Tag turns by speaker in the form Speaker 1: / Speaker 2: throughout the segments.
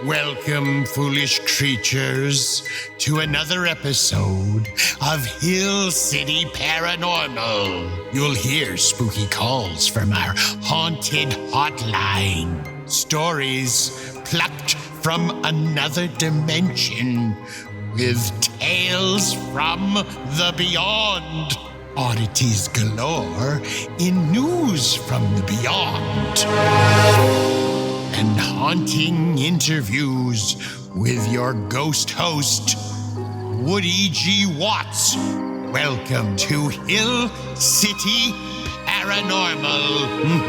Speaker 1: Welcome, foolish creatures, to another episode of Hill City Paranormal. You'll hear spooky calls from our haunted hotline. Stories plucked from another dimension with tales from the beyond. Oddities galore in news from the beyond. And haunting interviews with your ghost host, Woody G. Watts. Welcome to Hill City Paranormal.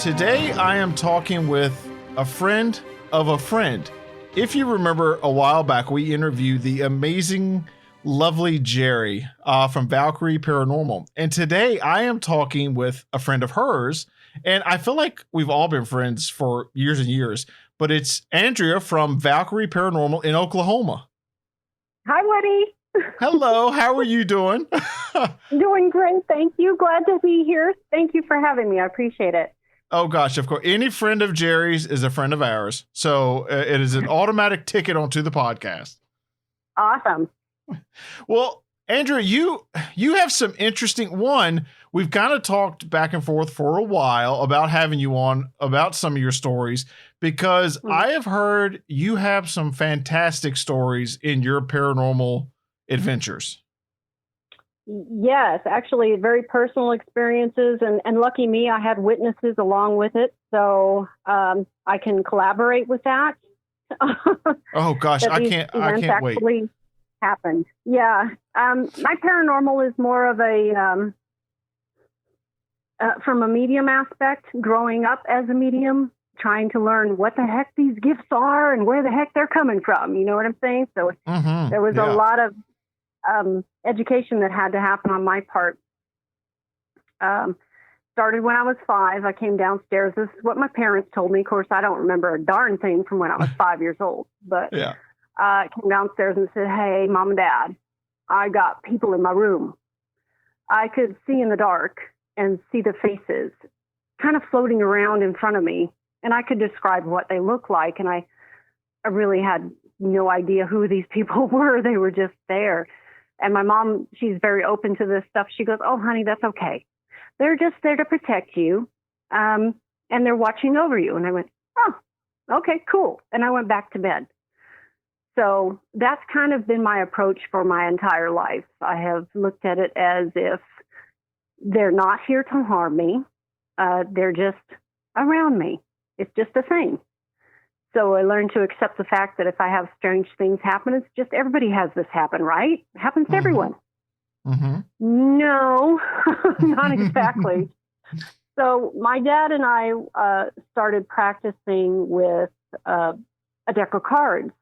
Speaker 2: Today I am talking with a friend of a friend. If you remember a while back, we interviewed the amazing, lovely Jerry from Valkyrie Paranormal. And today I am talking with a friend of hers. And I feel like we've all been friends for years and years. But it's Andrea from Valkyrie Paranormal in Oklahoma.
Speaker 3: Hi, Woody.
Speaker 2: Hello. How are you doing?
Speaker 3: Doing great. Thank you. Glad to be here. Thank you for having me. I appreciate it.
Speaker 2: Oh, gosh, of course. Any friend of Jerry's is a friend of ours. So it is an automatic ticket onto the podcast.
Speaker 3: Awesome.
Speaker 2: Well, Andrea, you have some interesting one. We've kind of talked back and forth for a while about having you on about some of your stories because I have heard you have some fantastic stories in your paranormal adventures.
Speaker 3: Yes, actually, very personal experiences, and lucky me, I had witnesses along with it, so I can collaborate with that.
Speaker 2: Oh gosh, I can't wait.
Speaker 3: Actually happened. Yeah, my paranormal is more of a from a medium aspect. Growing up as a medium, trying to learn what the heck these gifts are and where the heck they're coming from. You know what I'm saying? So there was a lot of education that had to happen on my part. Started when I was 5. I came downstairs. This is what my parents told me. Of course, I don't remember a darn thing from when I was 5 years old. But I came downstairs and said, "Hey, Mom and Dad, I got people in my room." I could see in the dark and see the faces kind of floating around in front of me. And I could describe what they looked like. And I really had no idea who these people were. They were just there. And my mom, she's very open to this stuff. She goes, "Oh, honey, that's okay. They're just there to protect you. And they're watching over you." And I went, "Oh, okay, cool." And I went back to bed. So that's kind of been my approach for my entire life. I have looked at it as if they're not here to harm me. They're just around me. It's just a thing. So I learned to accept the fact that if I have strange things happen, it's just everybody has this happen, right? It happens to everyone. No, not exactly. So my dad and I started practicing with a deck of cards.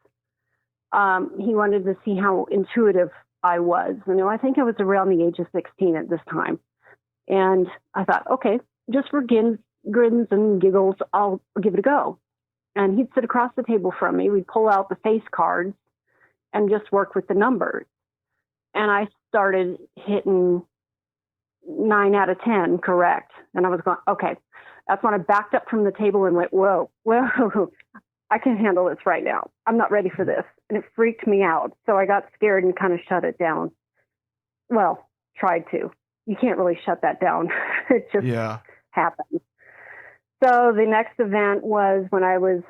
Speaker 3: He wanted to see how intuitive I was. You know, I think I was around the age of 16 at this time. And I thought, okay, just for grins and giggles, I'll give it a go. And he'd sit across the table from me. We'd pull out the face cards and just work with the numbers. And I started hitting 9 out of 10 correct. And I was going, okay. That's when I backed up from the table and went, whoa, I can handle this right now. I'm not ready for this. And it freaked me out. So I got scared and kind of shut it down. Well, tried to. You can't really shut that down. It just happens. So the next event was when I was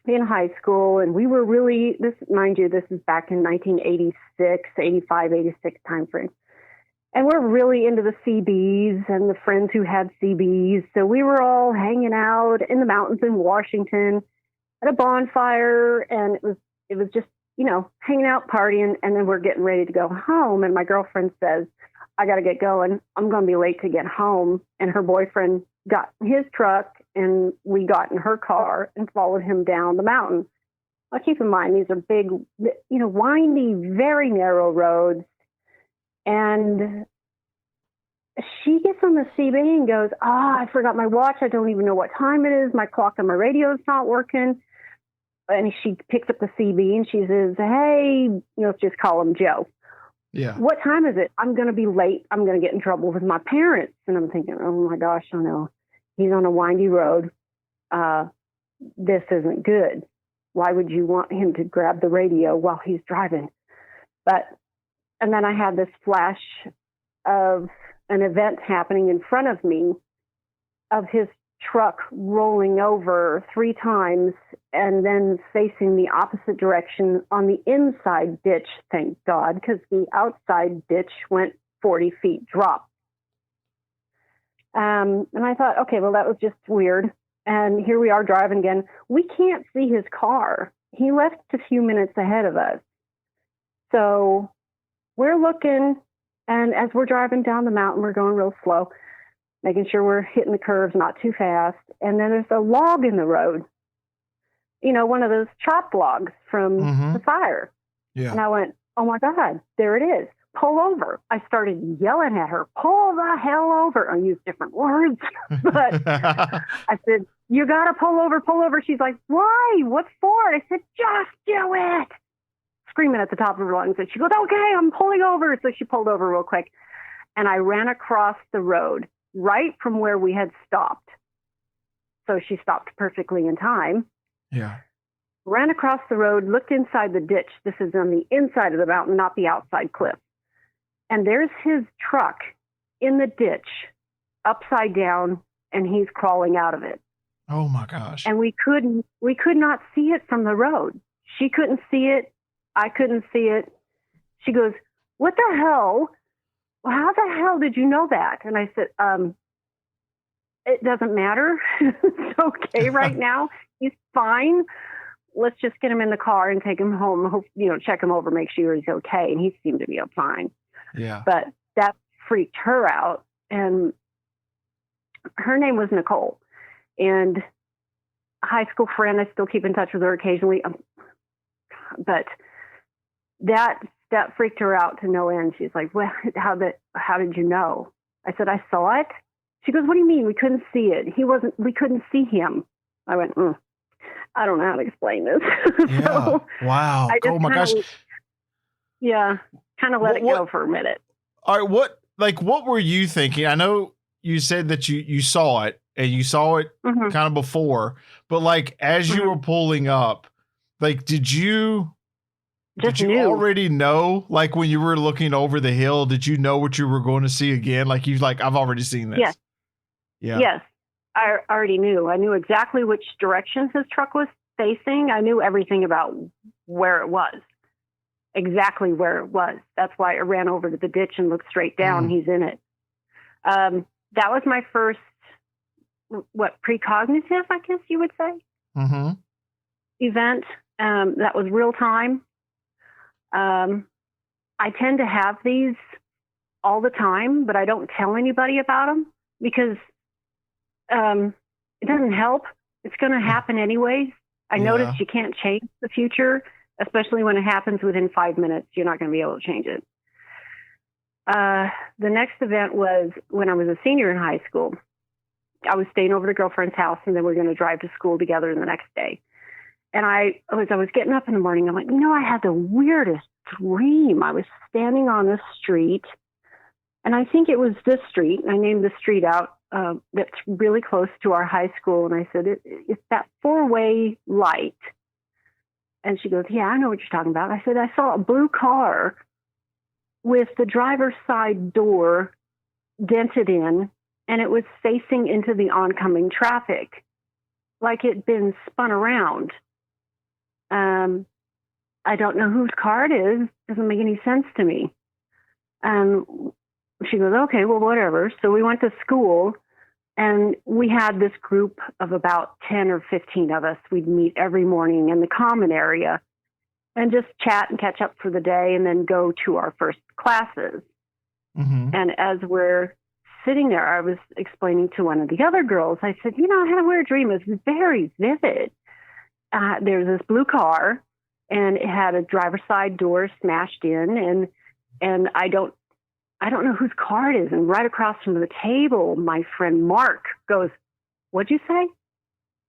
Speaker 3: in high school, and we were really, this is back in 1986, 85, 86 timeframe. And we're really into the CBs and the friends who had CBs. So we were all hanging out in the mountains in Washington at a bonfire, and it was just, hanging out, partying, and then we're getting ready to go home. And my girlfriend says, "I got to get going. I'm going to be late to get home." And her boyfriend got his truck, and we got in her car and followed him down the mountain. Now, keep in mind, these are big, windy, very narrow roads. And she gets on the CB and goes, I forgot my watch. I don't even know what time it is. My clock on my radio is not working. And she picks up the CB and she says, "Hey," let's just call him Joe.
Speaker 2: Yeah.
Speaker 3: What time is it? I'm going to be late. I'm going to get in trouble with my parents. And I'm thinking, oh my gosh, I know. He's on a windy road. This isn't good. Why would you want him to grab the radio while he's driving? And then I had this flash of an event happening in front of me of his truck rolling over 3 times and then facing the opposite direction on the inside ditch, thank God, because the outside ditch went 40 feet drop. And I thought, okay, well, that was just weird. And here we are driving again. We can't see his car. He left a few minutes ahead of us. So we're looking, and as we're driving down the mountain, we're going real slow, making sure we're hitting the curves not too fast. And then there's a log in the road, one of those chopped logs from the fire.
Speaker 2: Yeah.
Speaker 3: And I went, oh my God, there it is. Pull over. I started yelling at her, pull the hell over. I used different words, but I said, you got to pull over, pull over. She's like, why? What for? I said, just do it. Screaming at the top of her lungs. And she goes, okay, I'm pulling over. So she pulled over real quick. And I ran across the road right from where we had stopped. So she stopped perfectly in time.
Speaker 2: Yeah.
Speaker 3: Ran across the road, looked inside the ditch. This is on the inside of the mountain, not the outside cliff. And there's his truck in the ditch, upside down, and he's crawling out of it.
Speaker 2: Oh my gosh.
Speaker 3: And we could not see it from the road. She couldn't see it. I couldn't see it. She goes, what the hell? How the hell did you know that? And I said, it doesn't matter. It's okay right now. He's fine. Let's just get him in the car and take him home. Check him over, make sure he's okay. And he seemed to be fine.
Speaker 2: Yeah.
Speaker 3: But that freaked her out. And her name was Nicole. And a high school friend, I still keep in touch with her occasionally. But that freaked her out to no end. She's like, well, how did you know? I said, I saw it. She goes, what do you mean? We couldn't see it. We couldn't see him. I went, I don't know how to explain this.
Speaker 2: Yeah.
Speaker 3: So
Speaker 2: wow. Oh my gosh.
Speaker 3: Yeah. Kind of let it go for a minute.
Speaker 2: All right. What were you thinking? I know you said that you saw it and you saw it kind of before, but as you were pulling up, did you already know, when you were looking over the hill, did you know what you were going to see again? I've already seen this.
Speaker 3: Yes.
Speaker 2: Yeah.
Speaker 3: Yes. I already knew. I knew exactly which direction his truck was facing. I knew everything about where it was, exactly where it was. That's why I ran over to the ditch and looked straight down. He's in it. That was my first, precognitive, I guess you would say, event. That was real time. I tend to have these all the time, but I don't tell anybody about them because it doesn't help. It's going to happen anyways. I noticed you can't change the future, especially when it happens within 5 minutes. You're not going to be able to change it. The next event was when I was a senior in high school. I was staying over at a girlfriend's house, and then we were going to drive to school together the next day. And I was getting up in the morning. I'm like, I had the weirdest dream. I was standing on the street, and I think it was this street. I named the street out that's really close to our high school. And I said, it's that 4-way light. And she goes, yeah, I know what you're talking about. I said, I saw a blue car with the driver's side door dented in, and it was facing into the oncoming traffic, like it'd been spun around. I don't know whose car it is. Doesn't make any sense to me. She goes, okay, well, whatever. So we went to school, and we had this group of about 10 or 15 of us. We'd meet every morning in the common area and just chat and catch up for the day and then go to our first classes. And as we're sitting there, I was explaining to one of the other girls, I said, I had a weird dream. It was very vivid. There was this blue car, and it had a driver's side door smashed in, and I don't know whose car it is. And right across from the table, my friend Mark goes, what'd you say?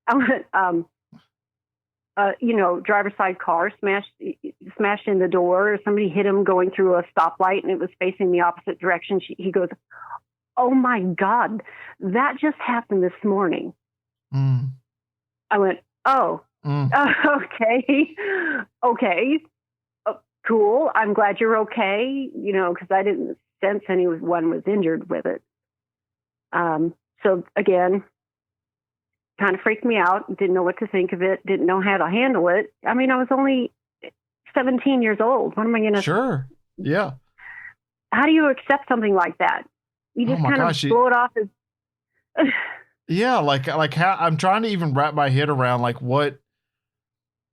Speaker 3: I went, driver's side car smashed in the door, or somebody hit him going through a stoplight and it was facing the opposite direction. He goes, "Oh my God, that just happened this morning."
Speaker 2: Mm.
Speaker 3: I went, "Oh, okay. Cool. I'm glad you're okay." Because I didn't sense anyone was injured with it. So again, kind of freaked me out. Didn't know what to think of it. Didn't know how to handle it. I mean, I was only 17 years old. What am I going to?
Speaker 2: Sure. Yeah.
Speaker 3: How do you accept something like that? You just kind of blow it off as.
Speaker 2: Yeah, like how I'm trying to even wrap my head around like what,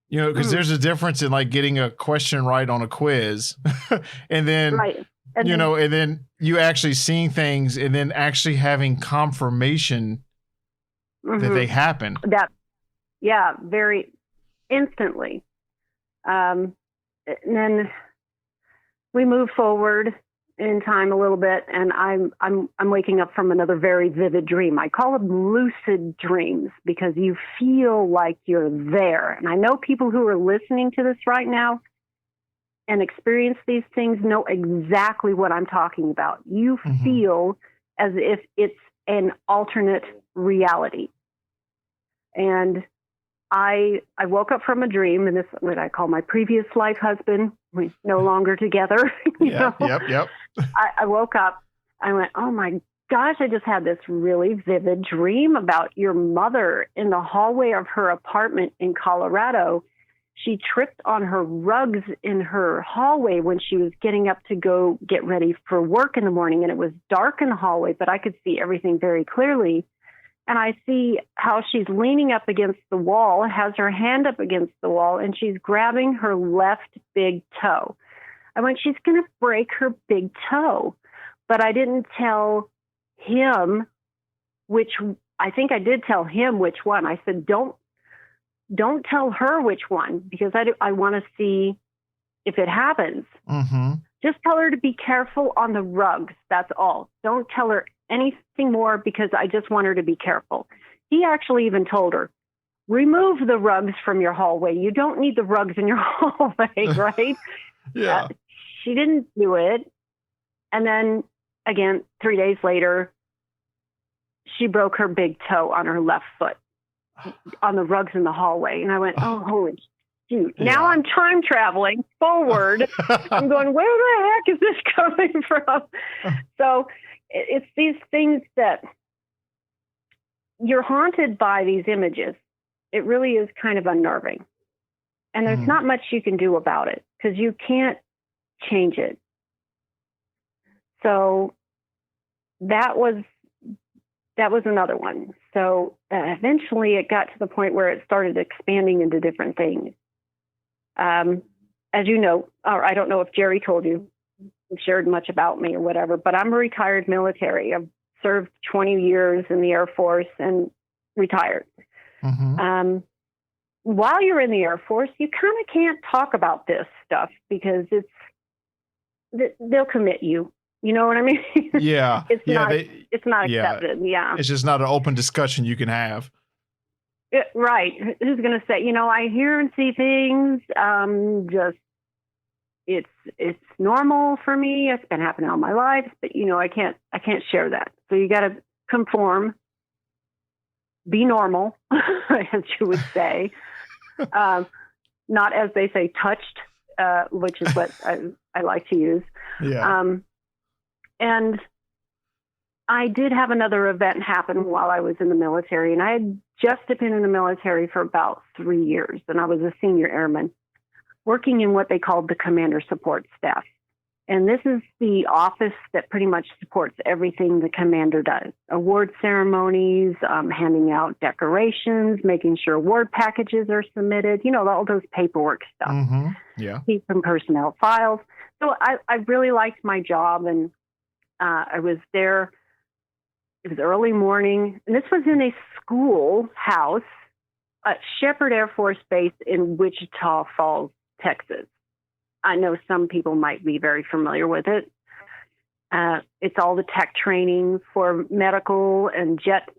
Speaker 2: because there's a difference in like getting a question right on a quiz, and then
Speaker 3: right.
Speaker 2: and then you actually seeing things and then actually having confirmation that they happen.
Speaker 3: Very instantly. And then we move forward in time a little bit, and I'm waking up from another very vivid dream. I call them lucid dreams because you feel like you're there. And I know people who are listening to this right now and experience these things know exactly what I'm talking about. You feel as if it's an alternate reality. And I woke up from a dream, and this is what I call my previous life husband. We're no longer together.
Speaker 2: Yep.
Speaker 3: I woke up. I went, "Oh my gosh, I just had this really vivid dream about your mother in the hallway of her apartment in Colorado. She tripped on her rugs in her hallway when she was getting up to go get ready for work in the morning. And it was dark in the hallway, but I could see everything very clearly. And I see how she's leaning up against the wall, has her hand up against the wall, and she's grabbing her left big toe. I went, she's going to break her big toe. But I didn't tell him I think I did tell him which one. I said, don't tell her which one, because I want to see if it happens.
Speaker 2: Mm-hmm.
Speaker 3: Just tell her to be careful on the rugs. That's all. Don't tell her anything more, because I just want her to be careful. He actually even told her, remove the rugs from your hallway. You don't need the rugs in your hallway, right?
Speaker 2: Yeah.
Speaker 3: She didn't do it. And then again, 3 days later, she broke her big toe on her left foot on the rugs in the hallway. And I went, oh, holy shoot. Yeah. Now I'm time traveling forward. I'm going, where the heck is this coming from? So it's these things that you're haunted by, these images. It really is kind of unnerving. And there's not much you can do about it, because you can't change it. So that was another one. So eventually it got to the point where it started expanding into different things. As you know, or I don't know if Jerry told you, shared much about me or whatever, but I'm a retired military. I've served 20 years in the Air Force and retired.
Speaker 2: Mm-hmm.
Speaker 3: While you're in the Air Force, you kind of can't talk about this stuff, because they'll commit you. You know what I mean?
Speaker 2: Yeah.
Speaker 3: It's not accepted. Yeah.
Speaker 2: It's just not an open discussion you can have.
Speaker 3: Right. Who's going to say, I hear and see things. It's normal for me. It's been happening all my life, but I can't share that. So you got to conform, be normal, as you would say. Not, as they say, touched, which is what I like to use.
Speaker 2: Yeah.
Speaker 3: And I did have another event happen while I was in the military, and I had just been in the military for about 3 years, and I was a senior airman working in what they called the commander support staff. And this is the office that pretty much supports everything the commander does. Award ceremonies, handing out decorations, making sure award packages are submitted, all those paperwork stuff.
Speaker 2: Mm-hmm. Yeah.
Speaker 3: Keeping personnel files. So I really liked my job, and I was there. It was early morning, and this was in a schoolhouse at Shepherd Air Force Base in Wichita Falls, Texas. I know some people might be very familiar with it. It's all the tech training for medical and jet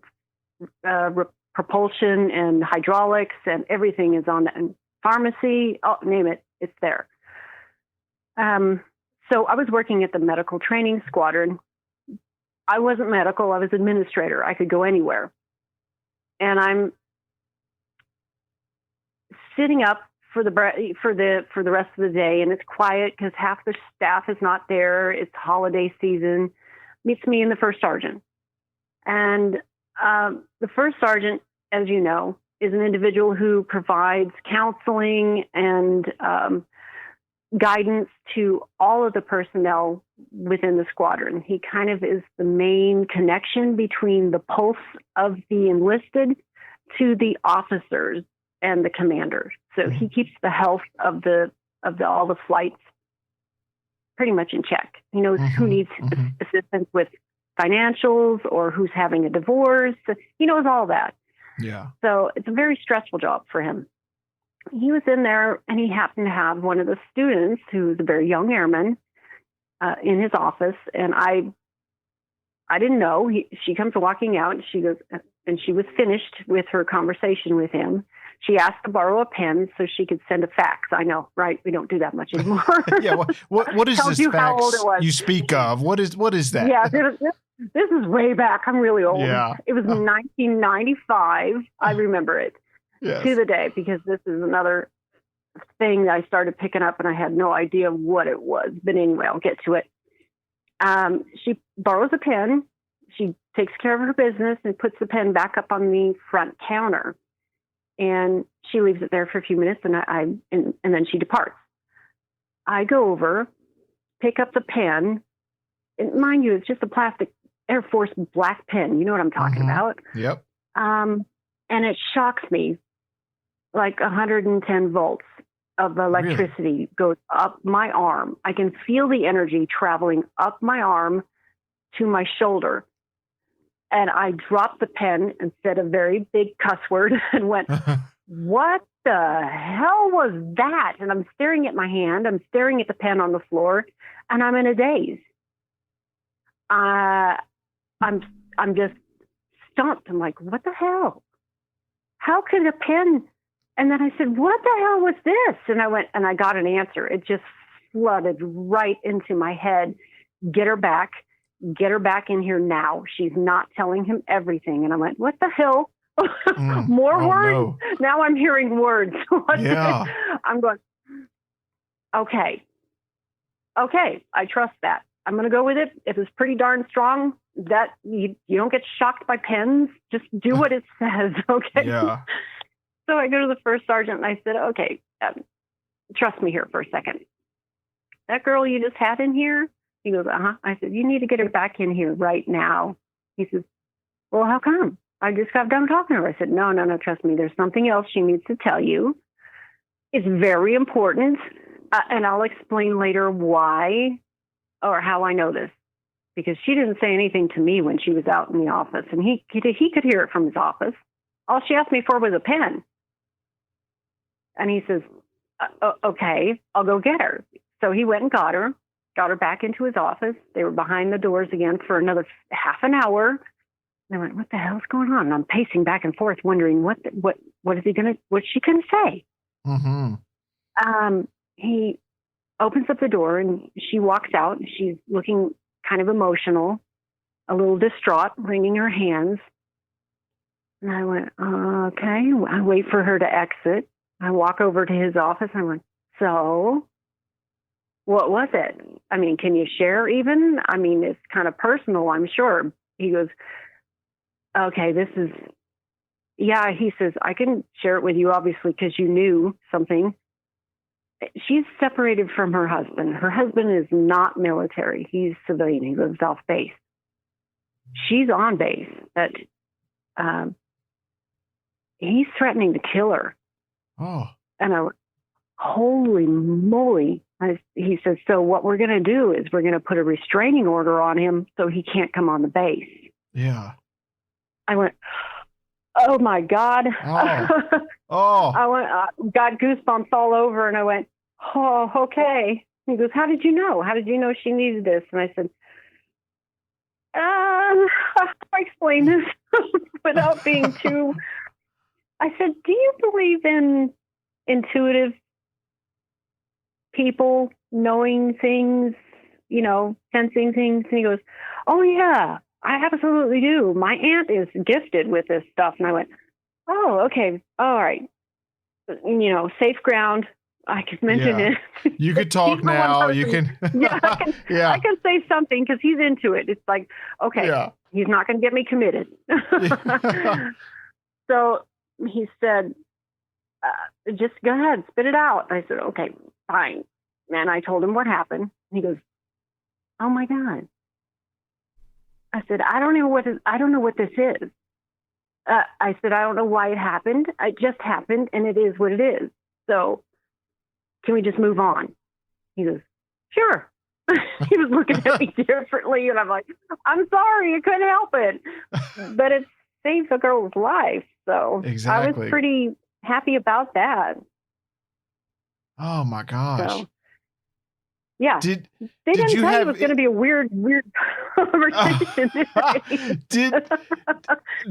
Speaker 3: propulsion and hydraulics and everything is on, and pharmacy, name it, it's there. So I was working at the medical training squadron. I wasn't medical, I was administrator. I could go anywhere. And I'm sitting up for the rest of the day, and it's quiet because half the staff is not there. It's holiday season. Meets me and the first sergeant. And the first sergeant, as you know, is an individual who provides counseling and guidance to all of the personnel within the squadron. He kind of is the main connection between the pulse of the enlisted to the officers and the commanders. So he keeps the health of all the flights pretty much in check. He knows who needs assistance with financials or who's having a divorce. He knows all that.
Speaker 2: Yeah.
Speaker 3: So it's a very stressful job for him. He was in there, and he happened to have one of the students, who's a very young airman, in his office. And I didn't know. She comes walking out, and she goes, and she was finished with her conversation with him. She asked to borrow a pen so she could send a fax. I know, right? We don't do that much anymore.
Speaker 2: Yeah. What is this fax you speak of? What is that?
Speaker 3: Yeah. This is way back. I'm really old.
Speaker 2: Yeah.
Speaker 3: It was 1995. I remember it to the day, because this is another thing that I started picking up and I had no idea what it was. But anyway, I'll get to it. She borrows a pen. She takes care of her business and puts the pen back up on the front counter. And she leaves it there for a few minutes, and and then she departs. I go over, pick up the pen. And mind you, it's just a plastic Air Force black pen. You know what I'm talking about?
Speaker 2: Yep.
Speaker 3: And it shocks me. Like 110 volts of electricity goes up my arm. I can feel the energy traveling up my arm to my shoulder. And I dropped the pen and said a very big cuss word and went, "What the hell was that?" And I'm staring at my hand. I'm staring at the pen on the floor, and I'm in a daze. I'm just stumped. I'm like, what the hell? How could a pen? And then I said, what the hell was this? And I went and I got an answer. It just flooded right into my head. Get her back in here now. She's not telling him everything. And I went, what the hell? More words? No. Now I'm hearing words.
Speaker 2: Yeah.
Speaker 3: I'm going, okay. I trust that. I'm going to go with it. If it's pretty darn strong, that you don't get shocked by pens. Just do what it says. Okay.
Speaker 2: Yeah.
Speaker 3: So I go to the first sergeant and I said, okay, trust me here for a second. That girl you just had in here? He goes, I said, you need to get her back in here right now. He says, well, how come? I just got done talking to her. I said, no, trust me. There's something else she needs to tell you. It's very important. And I'll explain later why or how I know this. Because she didn't say anything to me when she was out in the office. And he could hear it from his office. All she asked me for was a pen. And he says, okay, I'll go get her. So he went and got her back into his office. They were behind the doors again for another half an hour. And I went, what the hell's going on? And I'm pacing back and forth, wondering what's she gonna say?
Speaker 2: Mm-hmm.
Speaker 3: He opens up the door and she walks out. And she's looking kind of emotional, a little distraught, wringing her hands. And I went, okay. I wait for her to exit. I walk over to his office. I went, so what was it? I mean, can you share even? I mean, it's kind of personal, I'm sure. He goes, okay, he says, I can share it with you, obviously, because you knew something. She's separated from her husband. Her husband is not military. He's civilian. He lives off base. She's on base, but he's threatening to kill her.
Speaker 2: Oh.
Speaker 3: And I went, holy moly. He says, so what we're going to do is we're going to put a restraining order on him so he can't come on the base.
Speaker 2: Yeah.
Speaker 3: I went, oh my God.
Speaker 2: Oh.
Speaker 3: I went, got goosebumps all over, and I went, oh, okay. He goes, how did you know? How did you know she needed this? And I said, how do I explain this without being too I said, do you believe in intuitive people knowing things, sensing things? And he goes, oh, yeah, I absolutely do. My aunt is gifted with this stuff. And I went, oh, okay. All right. Safe ground. I can mention it.
Speaker 2: You could talk now. You can.
Speaker 3: I can say something because he's into it. It's like, okay, he's not going to get me committed. So he said, just go ahead, spit it out. I said, okay, fine. And I told him what happened. And he goes, oh my God. I said, I don't know what this is. I said, I don't know why it happened. It just happened, and it is what it is. So can we just move on? He goes, sure. He was looking at me differently, and I'm like, I'm sorry, I couldn't help it. But it saved the girl's life. So
Speaker 2: exactly.
Speaker 3: I was pretty happy about that.
Speaker 2: Oh, my gosh. So,
Speaker 3: yeah. They didn't tell you it was going to be a weird conversation.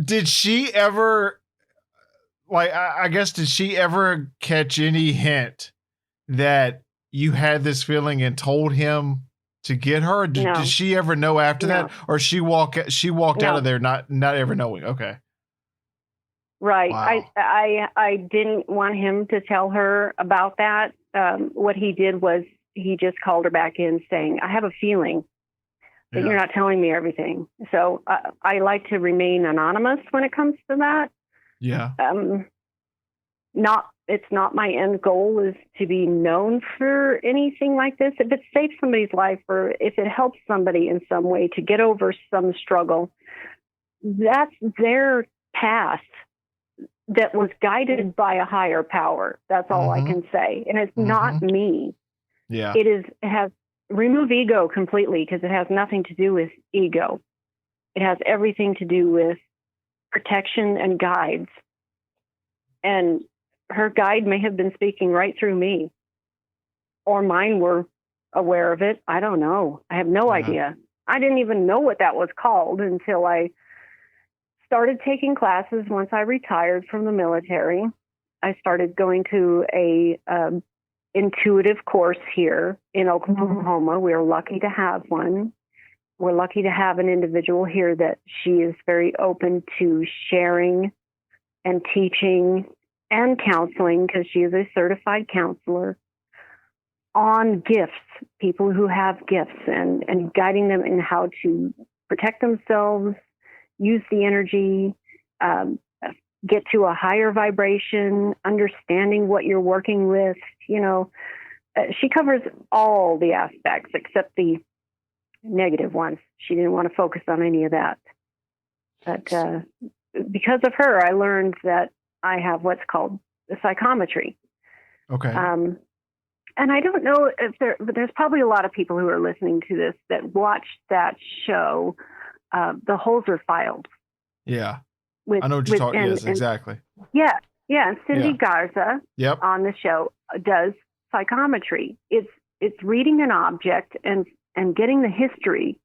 Speaker 2: Did she ever, I guess, did she ever catch any hint that you had this feeling and told him to get her? Did she ever know after that? Or she walked out of there not ever knowing? Okay.
Speaker 3: Right.
Speaker 2: Wow.
Speaker 3: I didn't want him to tell her about that. What he did was he just called her back in saying, I have a feeling that you're not telling me everything. So I like to remain anonymous when it comes to that.
Speaker 2: Yeah.
Speaker 3: It's not my end goal is to be known for anything like this. If it saves somebody's life or if it helps somebody in some way to get over some struggle, that's their path that was guided by a higher power. That's all I can say. And it's not me.
Speaker 2: Yeah.
Speaker 3: It has remove ego completely because it has nothing to do with ego. It has everything to do with protection and guides. And her guide may have been speaking right through me, or mine were aware of it. I don't know. I have no idea. I didn't even know what that was called until I started taking classes. Once I retired from the military, I started going to a intuitive course here in Oklahoma. We're lucky to have one. We're lucky to have an individual here that she is very open to sharing and teaching and counseling, because she is a certified counselor, on gifts, people who have gifts, and guiding them in how to protect themselves, use the energy, get to a higher vibration, understanding what you're working with. She covers all the aspects except the negative ones. She didn't want to focus on any of that. But because of her, I learned that I have what's called the psychometry.
Speaker 2: Okay.
Speaker 3: And I don't know if but there's probably a lot of people who are listening to this that watched that show, The Holzer Files.
Speaker 2: Yeah. I know what you're talking about. Yes, exactly.
Speaker 3: Yeah. Yeah. And Cindy Garza on the show does psychometry. It's reading an object and getting the history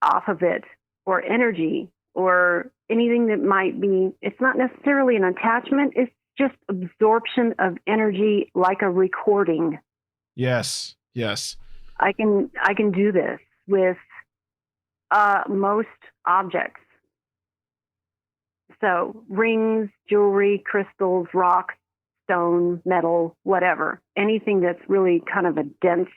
Speaker 3: off of it, or energy, or anything that might be. It's not necessarily an attachment. It's just absorption of energy, like a recording.
Speaker 2: Yes. Yes.
Speaker 3: I can do this with most objects. So rings, jewelry, crystals, rocks, stone, metal, whatever. Anything that's really kind of a dense,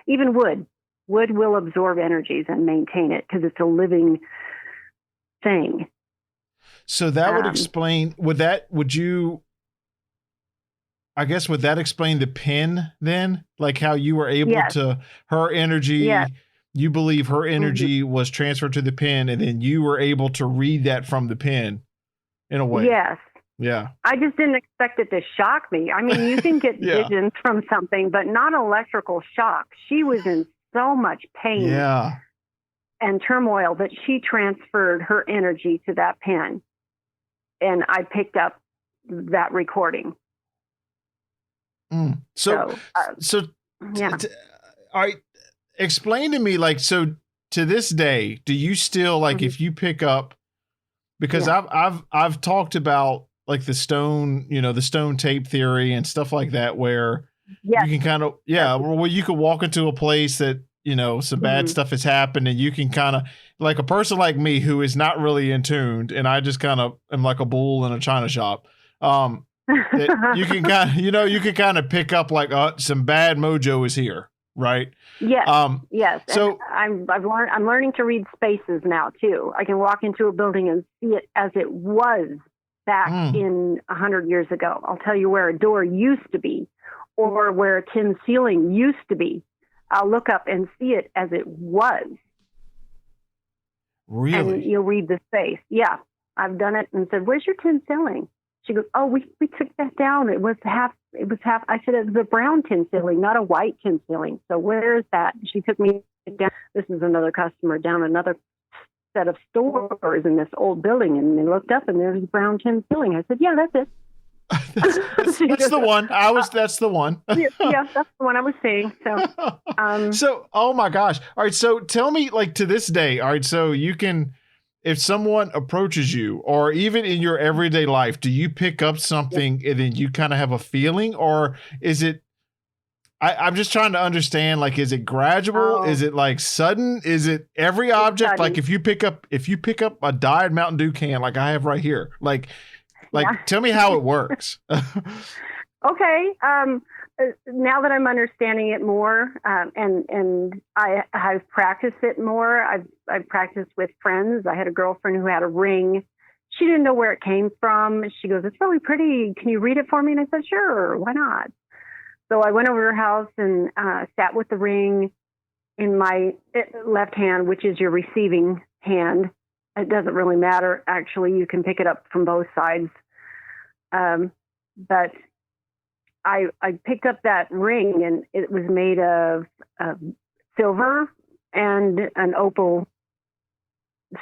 Speaker 3: even wood. Wood will absorb energies and maintain it because it's a living thing.
Speaker 2: So that would explain, would that explain the pen then? Like how you were able to, her energy, you believe her energy was transferred to the pen, and then you were able to read that from the pen in a way.
Speaker 3: Yes.
Speaker 2: Yeah.
Speaker 3: I just didn't expect it to shock me. I mean, you can get visions from something, but not electrical shock. She was in so much pain and turmoil that she transferred her energy to that pen. And I picked up that recording.
Speaker 2: All right. Explain to me, so to this day, do you still if you pick up, because I've talked about like the stone, the stone tape theory and stuff like that, where
Speaker 3: Yes.
Speaker 2: you can kind of, where you can walk into a place that, some bad stuff has happened, and you can kind of, like a person like me who is not really in tuned, and I just kind of am like a bull in a china shop. That you can kind of, you can kind of pick up like some bad mojo is here, right?
Speaker 3: Yes. Yes.
Speaker 2: So
Speaker 3: and I'm learning to read spaces now too. I can walk into a building and see it as it was back in 100 years ago. I'll tell you where a door used to be, or where a tin ceiling used to be. I'll look up and see it as it was.
Speaker 2: Really?
Speaker 3: And you'll read the space. Yeah. I've done it and said, "Where's your tin ceiling?" She goes, "Oh, we took that down. It was half. I said, "It was a brown tin ceiling, not a white tin ceiling. So where is that?" She took me down. This is another customer down another set of stores in this old building. And they looked up and there's a brown tin ceiling. I said, "Yeah, that's it."
Speaker 2: That's the one. That's the one.
Speaker 3: Yeah, that's the one I was seeing. So,
Speaker 2: oh my gosh. All right. So tell me, like, to this day. All right. So you can, if someone approaches you, or even in your everyday life, do you pick up something and then you kind of have a feeling, or is it, I'm just trying to understand, like, is it gradual? Is it like sudden? Is it every object? Like if you pick up a dyed Mountain Dew can, like I have right here, like, tell me how it works.
Speaker 3: Okay. Now that I'm understanding it more, and I've practiced it more, I've practiced with friends. I had a girlfriend who had a ring. She didn't know where it came from. She goes, "It's really pretty. Can you read it for me?" And I said, "Sure, why not?" So I went over to her house and sat with the ring in my left hand, which is your receiving hand. It doesn't really matter. Actually, you can pick it up from both sides. But I picked up that ring, and it was made of silver and an opal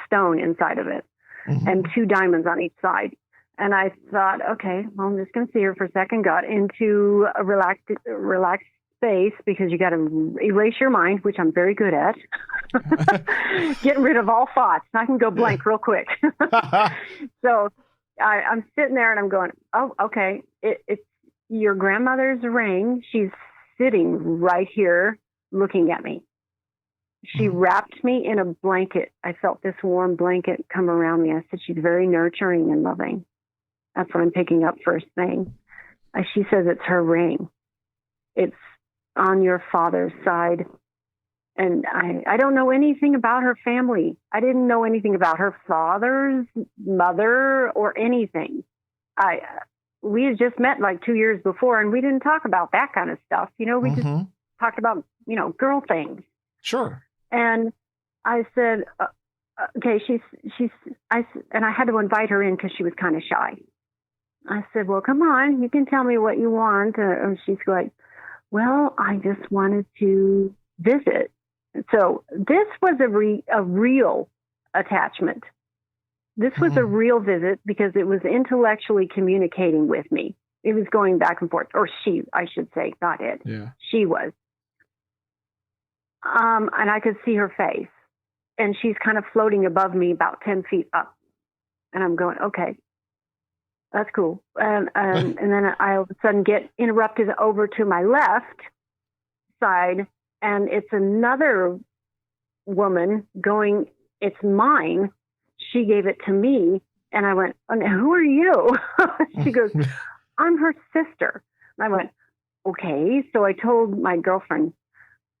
Speaker 3: stone inside of it, and 2 diamonds on each side. And I thought, okay, well, I'm just going to see her for a second. Got into a relaxed space, because you got to erase your mind, which I'm very good at. Getting rid of all thoughts. I can go blank real quick. So I'm sitting there and I'm going, "Oh, okay. It's your grandmother's ring. She's sitting right here looking at me. She wrapped me in a blanket. I felt this warm blanket come around me. I said, she's very nurturing and loving." That's what I'm picking up first thing. She says it's her ring. It's on your father's side. And I don't know anything about her family. I didn't know anything about her father's mother or anything. We had just met like 2 years before, and we didn't talk about that kind of stuff. We just talked about, girl things.
Speaker 2: Sure.
Speaker 3: And I said, okay, and I had to invite her in because she was kind of shy. I said, "Well, come on, you can tell me what you want." And she's like, "Well, I just wanted to visit." So this was a real attachment. This was a real visit, because it was intellectually communicating with me. It was going back and forth, or she, I should say, not it.
Speaker 2: Yeah. She
Speaker 3: was. And I could see her face, and she's kind of floating above me about 10 feet up. And I'm going, okay, that's cool. And then I all of a sudden get interrupted over to my left side, and it's another woman going, "It's mine. She gave it to me." And I went, "And who are you?" She goes, "I'm her sister." And I went, "Okay." So I told my girlfriend,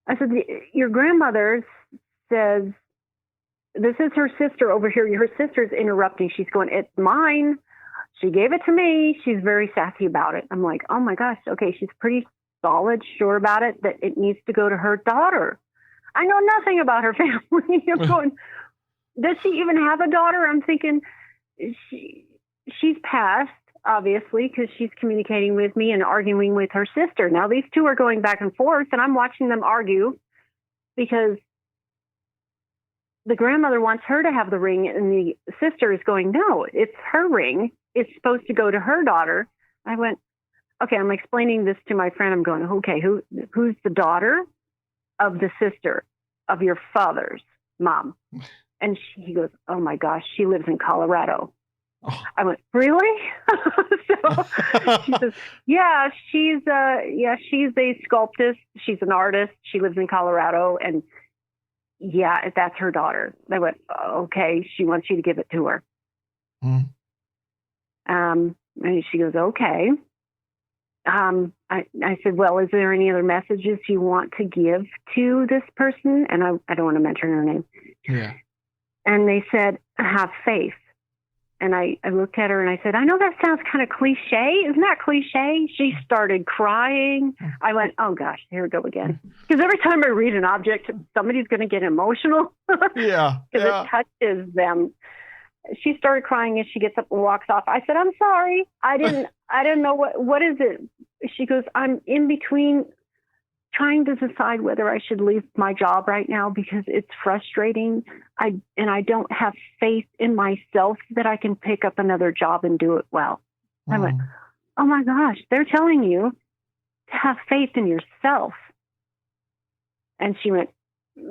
Speaker 3: I said, "Your grandmother says this is her sister over here. Her sister's interrupting." She's going, "It's mine. She gave it to me." She's very sassy about it. I'm like, oh my gosh. Okay. She's pretty solid, sure about it, that it needs to go to her daughter. I know nothing about her family. I'm going, does she even have a daughter? I'm thinking she's passed, obviously, because she's communicating with me and arguing with her sister. Now these two are going back and forth, and I'm watching them argue, because the grandmother wants her to have the ring, and the sister is going, "No, it's her ring. It's supposed to go to her daughter." I went, okay, I'm explaining this to my friend. I'm going, okay, who's the daughter of the sister of your father's mom? And he goes, "Oh my gosh, she lives in Colorado."
Speaker 2: Oh.
Speaker 3: I went, really? So she says, yeah, she's a sculptress. She's an artist. She lives in Colorado, and yeah, that's her daughter. I went, okay. She wants you to give it to her.
Speaker 2: Mm.
Speaker 3: And she goes, okay. I said, well, is there any other messages you want to give to this person? And I don't want to mention her name.
Speaker 2: Yeah.
Speaker 3: And they said, have faith. And I looked at her and I said, I know that sounds kind of cliche. Isn't that cliche? She started crying. I went, oh gosh, here we go again. Because every time I read an object, somebody's going to get emotional.
Speaker 2: Yeah.
Speaker 3: Because it touches them. She started crying as she gets up and walks off. I said, I'm sorry. I didn't know what is it? She goes, I'm in between trying to decide whether I should leave my job right now because it's frustrating. I don't have faith in myself that I can pick up another job and do it well. I went, oh my gosh, they're telling you to have faith in yourself. And she went,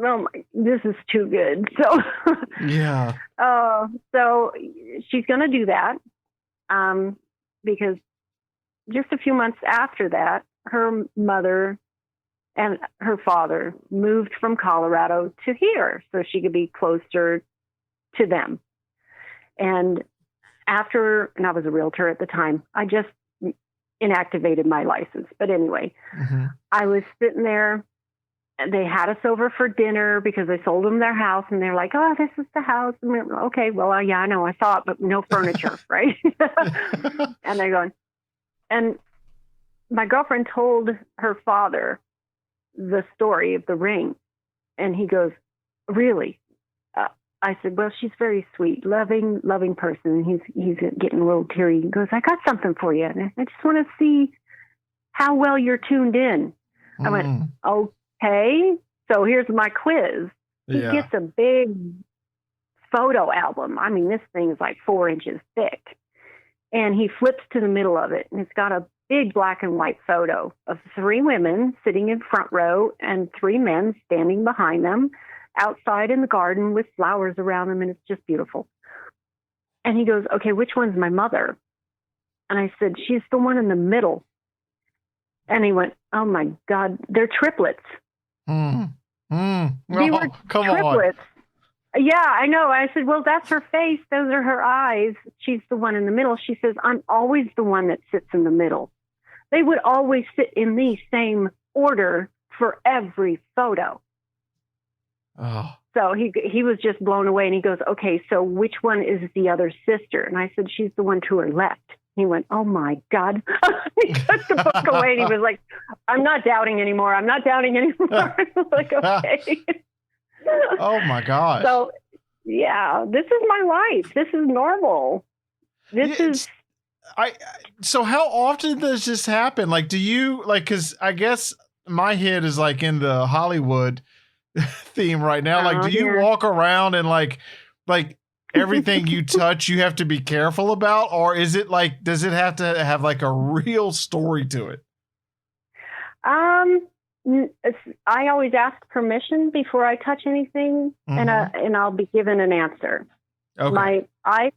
Speaker 3: oh my, this is too good. So
Speaker 2: yeah.
Speaker 3: So she's going to do that because just a few months after that, her mother and her father moved from Colorado to here so she could be closer to them. And I was a realtor at the time, I just inactivated my license. But anyway, I was sitting there. They had us over for dinner because I sold them their house, and they're like, oh, this is the house. And we went, okay, well, yeah, I know, I saw it, but no furniture, right? And they're going, and my girlfriend told her father the story of the ring. And he goes, really? I said, well, she's very sweet, loving person. And he's getting a little teary. He goes, I got something for you. And I just want to see how well you're tuned in. I went, okay, so here's my quiz. He gets a big photo album. I mean, this thing is like 4 inches thick. And he flips to the middle of it, and it's got a big black and white photo of 3 women sitting in front row and 3 men standing behind them outside in the garden with flowers around them, and it's just beautiful. And he goes, okay, which one's my mother? And I said, she's the one in the middle. And he went, oh my God, they're triplets. They were triplets. Yeah, I know. I said, well, that's her face. Those are her eyes. She's the one in the middle. She says, I'm always the one that sits in the middle. They would always sit in the same order for every photo.
Speaker 2: Oh.
Speaker 3: So he was just blown away, and he goes, okay, so which one is the other sister? And I said, she's the one to her left. He went, oh my God. He took the book away, and he was like, I'm not doubting anymore. I'm like, okay.
Speaker 2: Oh my gosh.
Speaker 3: So yeah, this is my life. This is normal.
Speaker 2: So how often does this happen? Like, do you cause I guess my head is like in the Hollywood theme right now. Like, do you walk around and like everything you touch, you have to be careful about? Or is it like, does it have to have like a real story to it?
Speaker 3: I always ask permission before I touch anything, and I'll be given an answer. Okay. I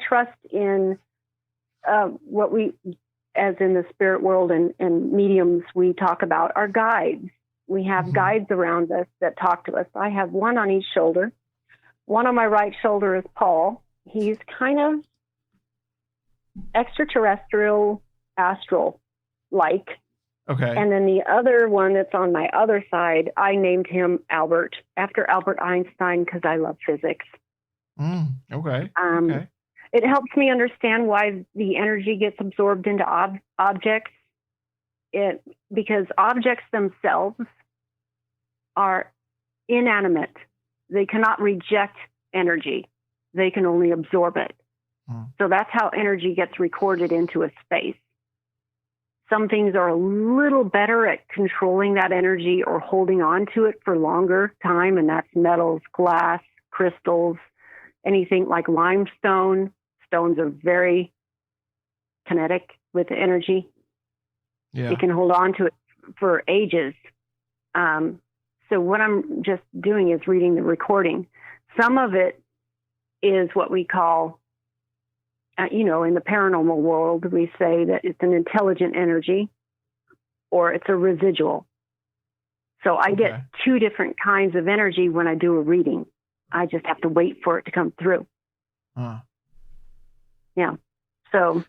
Speaker 3: trust in what we, as in the spirit world and mediums, we talk about our guides. We have guides around us that talk to us. I have one on each shoulder. One on my right shoulder is Paul. He's kind of extraterrestrial, astral-like.
Speaker 2: Okay.
Speaker 3: And then the other one that's on my other side, I named him Albert, after Albert Einstein, because I love physics.
Speaker 2: Okay.
Speaker 3: Okay. It helps me understand why the energy gets absorbed into objects. Because objects themselves are inanimate. They cannot reject energy. They can only absorb it. So that's how energy gets recorded into a space. Some things are a little better at controlling that energy or holding on to it for longer time, and that's metals, glass, crystals, anything like limestone. Stones are very kinetic with the energy. Yeah. It can hold on to it for ages. So what I'm just doing is reading the recording. Some of it is what we call in the paranormal world, we say that it's an intelligent energy or it's a residual. So I get two different kinds of energy when I do a reading. I just have to wait for it to come through. Yeah. So,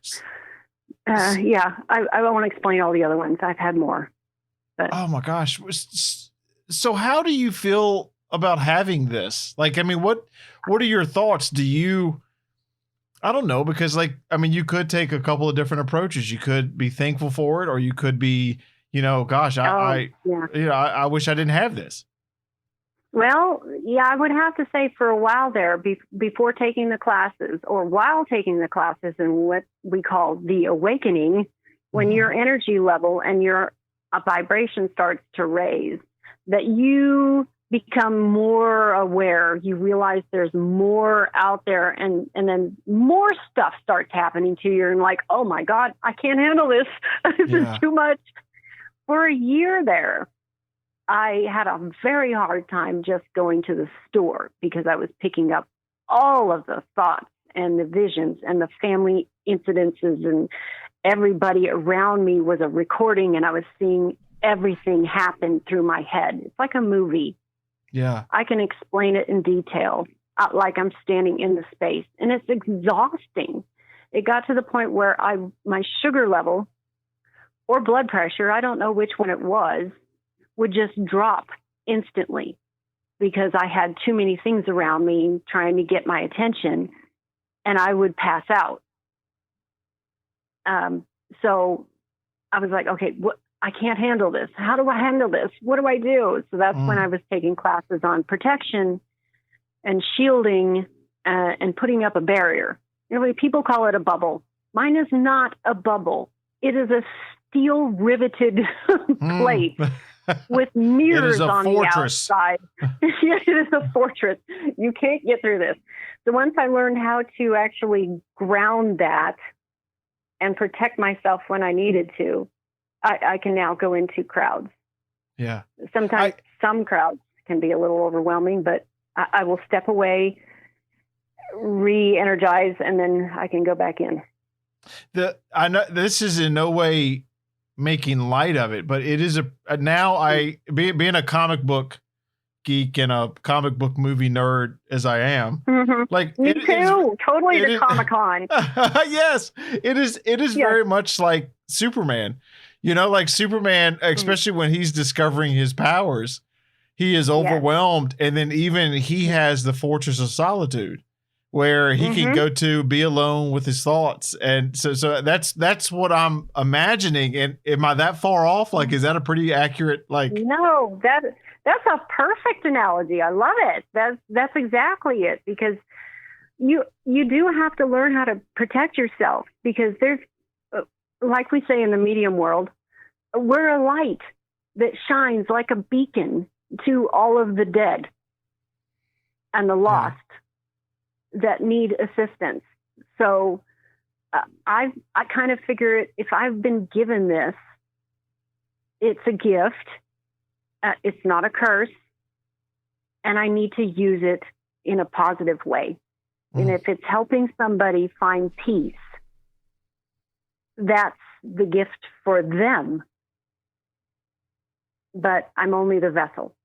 Speaker 3: I won't explain all the other ones. I've had more. But.
Speaker 2: Oh my gosh. So how do you feel about having this? Like, I mean, what are your thoughts? I don't know, because you could take a couple of different approaches. You could be thankful for it, or you could be, gosh, I wish I didn't have this.
Speaker 3: Well, yeah, I would have to say for a while there, before taking the classes or while taking the classes in what we call the awakening, when your energy level and your vibration starts to raise, that you become more aware. You realize there's more out there, and then more stuff starts happening to you. And like, oh my God, I can't handle this. This is too much. For a year there, I had a very hard time just going to the store because I was picking up all of the thoughts and the visions and the family incidences, and everybody around me was a recording, and I was seeing everything happen through my head. It's like a movie.
Speaker 2: Yeah.
Speaker 3: I can explain it in detail, like I'm standing in the space, and it's exhausting. It got to the point where my sugar level or blood pressure, I don't know which one it was, would just drop instantly because I had too many things around me trying to get my attention, and I would pass out. So I was like, okay, I can't handle this. How do I handle this? What do I do? So that's when I was taking classes on protection and shielding and putting up a barrier. People call it a bubble. Mine is not a bubble. It is a steel riveted plate with mirrors on the outside. It is a fortress. You can't get through this. So once I learned how to actually ground that and protect myself when I needed to, I can now go into crowds.
Speaker 2: Yeah.
Speaker 3: Sometimes some crowds can be a little overwhelming, but I will step away, re-energize, and then I can go back in.
Speaker 2: I know this is in no way making light of it, but it is being a comic book geek and a comic book movie nerd as I am. Like
Speaker 3: me too. Totally the Comic-Con.
Speaker 2: Yes, it is. It is very much like Superman. Like Superman, especially when he's discovering his powers, he is overwhelmed. And then even he has the Fortress of Solitude where he can go to be alone with his thoughts. And so that's what I'm imagining. And am I that far off? Like, is that a pretty accurate,
Speaker 3: No, that's a perfect analogy. I love it. That's exactly it, because you do have to learn how to protect yourself, because there's, like we say in the medium world, we're a light that shines like a beacon to all of the dead and the lost that need assistance. So I kind of figure if I've been given this, it's a gift. It's not a curse, and I need to use it in a positive way. And if it's helping somebody find peace, that's the gift for them. But I'm only the vessel.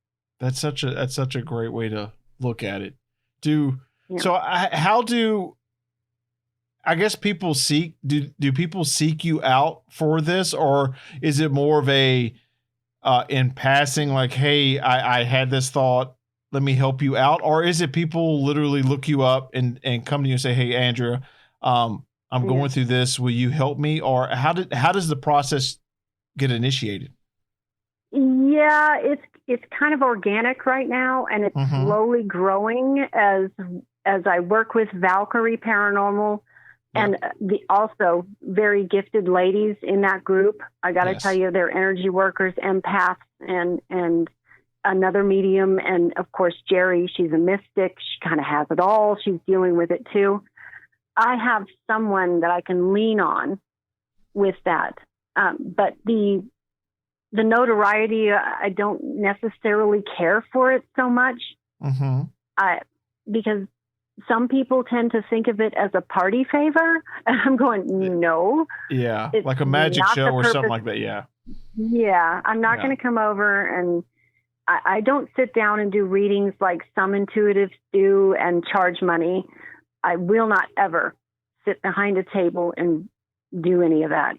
Speaker 2: That's such a great way to look at it. So how do I guess people do people seek you out for this, or is it more of a in passing, like, hey, I had this thought, let me help you out? Or is it people literally look you up and come to you and say, hey, Andrea, I'm going through this, will you help me? Or how does the process get initiated?
Speaker 3: Yeah, it's kind of organic right now, and it's slowly growing as I work with Valkyrie Paranormal and the also very gifted ladies in that group. I got to tell you, they're energy workers, empaths, and another medium. And of course, Jerry, she's a mystic. She kind of has it all. She's dealing with it too. I have someone that I can lean on with that. But the notoriety, I don't necessarily care for it so much. Because some people tend to think of it as a party favor. And I'm going, no.
Speaker 2: Yeah, like a magic show or something like that. Yeah.
Speaker 3: Yeah, I'm not going to come over, and I don't sit down and do readings like some intuitives do and charge money. I will not ever sit behind a table and do any of that.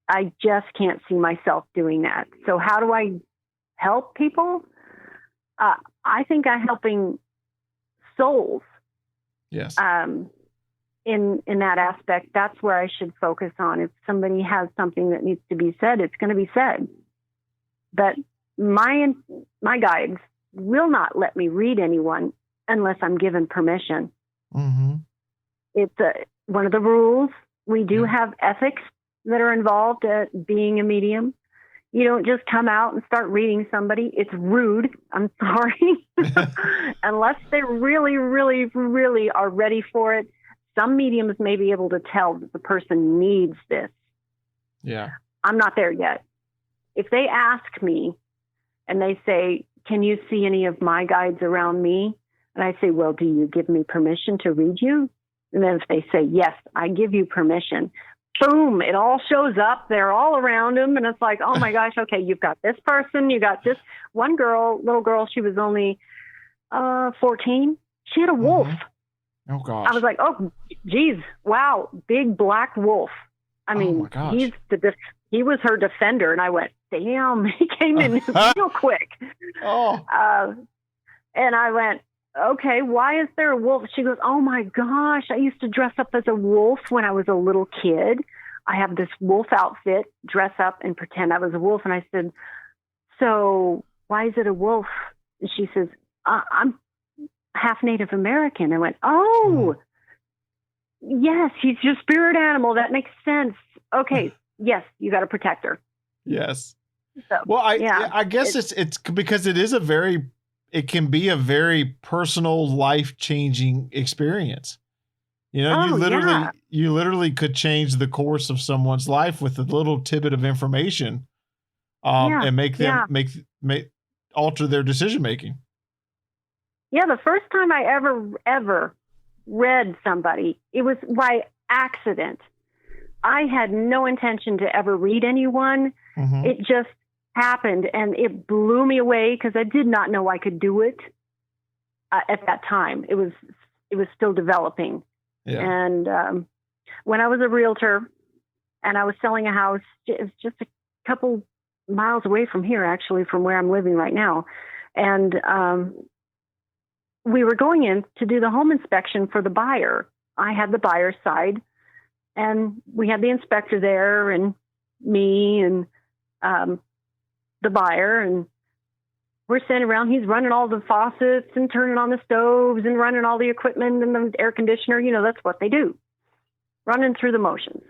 Speaker 3: I just can't see myself doing that. So how do I help people? I think I'm helping souls.
Speaker 2: Yes.
Speaker 3: In that aspect, that's where I should focus on. If somebody has something that needs to be said, it's going to be said. But my guides will not let me read anyone unless I'm given permission.
Speaker 2: Mm-hmm.
Speaker 3: It's one of the rules. We do have ethics that are involved at being a medium. You don't just come out and start reading somebody. It's rude. I'm sorry. Unless they really, really, really are ready for it. Some mediums may be able to tell that the person needs this.
Speaker 2: Yeah.
Speaker 3: I'm not there yet. If they ask me and they say, can you see any of my guides around me? And I say, well, do you give me permission to read you? And then if they say, yes, I give you permission, boom, it all shows up. They're all around them. And it's like, oh my gosh, okay, you've got this person. You got this one little girl. She was only 14. She had a wolf.
Speaker 2: Oh, gosh.
Speaker 3: I was like, oh, geez, wow, big black wolf. I mean, he was her defender. And I went, damn, he came in real quick.
Speaker 2: Oh.
Speaker 3: And I went, okay, why is there a wolf? She goes, oh my gosh, I used to dress up as a wolf when I was a little kid. I have this wolf outfit, dress up and pretend I was a wolf. And I said, so why is it a wolf? And she says, I'm half Native American. I went, oh, yes, he's your spirit animal. That makes sense. Okay, yes, you got to protect her.
Speaker 2: Yes.
Speaker 3: So,
Speaker 2: well, I guess it's because it can be a very personal, life-changing experience. You know, you literally could change the course of someone's life with a little tidbit of information, and make them alter their decision making.
Speaker 3: Yeah, the first time I ever read somebody, it was by accident. I had no intention to ever read anyone. Mm-hmm. It just happened, and it blew me away because I did not know I could do it at that time. It was still developing. Yeah. And when I was a realtor and I was selling a house, it was just a couple miles away from here, actually, from where I'm living right now. And we were going in to do the home inspection for the buyer. I had the buyer's side, and we had the inspector there and me and the buyer, and we're standing around. He's running all the faucets and turning on the stoves and running all the equipment and the air conditioner. You know, that's what they do, running through the motions.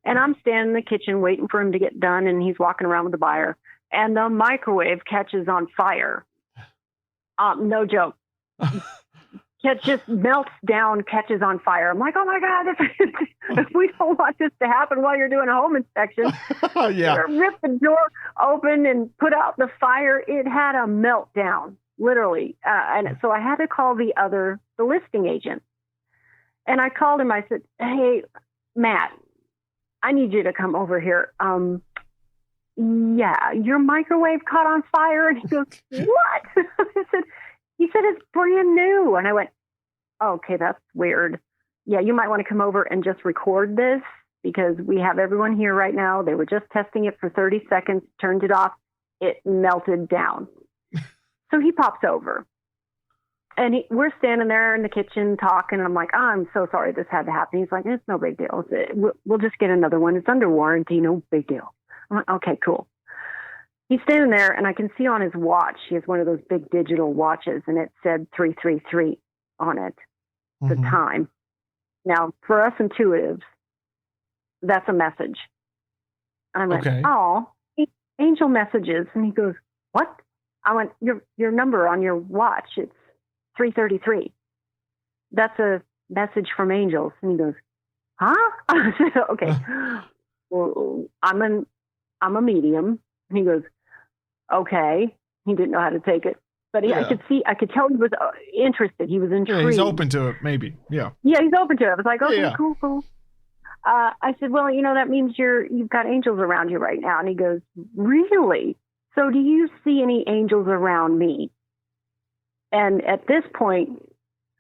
Speaker 3: And I'm standing in the kitchen waiting for him to get done, and he's walking around with the buyer, and the microwave catches on fire. No joke. It just melts down, catches on fire. I'm like, oh my God, we don't want this to happen while you're doing a home inspection.
Speaker 2: Yeah.
Speaker 3: Rip the door open and put out the fire. It had a meltdown, literally. And so I had to call the listing agent. And I called him. I said, hey, Matt, I need you to come over here. Yeah, your microwave caught on fire. And he goes, what? He said, it's brand new. And I went, okay, that's weird. Yeah, you might want to come over and just record this because we have everyone here right now. They were just testing it for 30 seconds, turned it off. It melted down. So he pops over. And we're standing there in the kitchen talking. And I'm like, I'm so sorry this had to happen. He's like, it's no big deal. We'll just get another one. It's under warranty. No big deal. I'm like, okay, cool. He's standing there, and I can see on his watch, he has one of those big digital watches, and it said 333 on it, the time. Now, for us intuitives, that's a message. I went, oh, angel messages. And he goes, what? I went, your number on your watch, it's 333. That's a message from angels. And he goes, huh? I said, okay. Well, I'm a medium. And he goes, okay. He didn't know how to take it. But I could tell he was interested. He was intrigued.
Speaker 2: Yeah, he's open to it, maybe. Yeah.
Speaker 3: Yeah, he's open to it. I was like, okay,
Speaker 2: Yeah.
Speaker 3: cool. I said, well, that means you've got angels around you right now. And he goes, really? So do you see any angels around me? And at this point,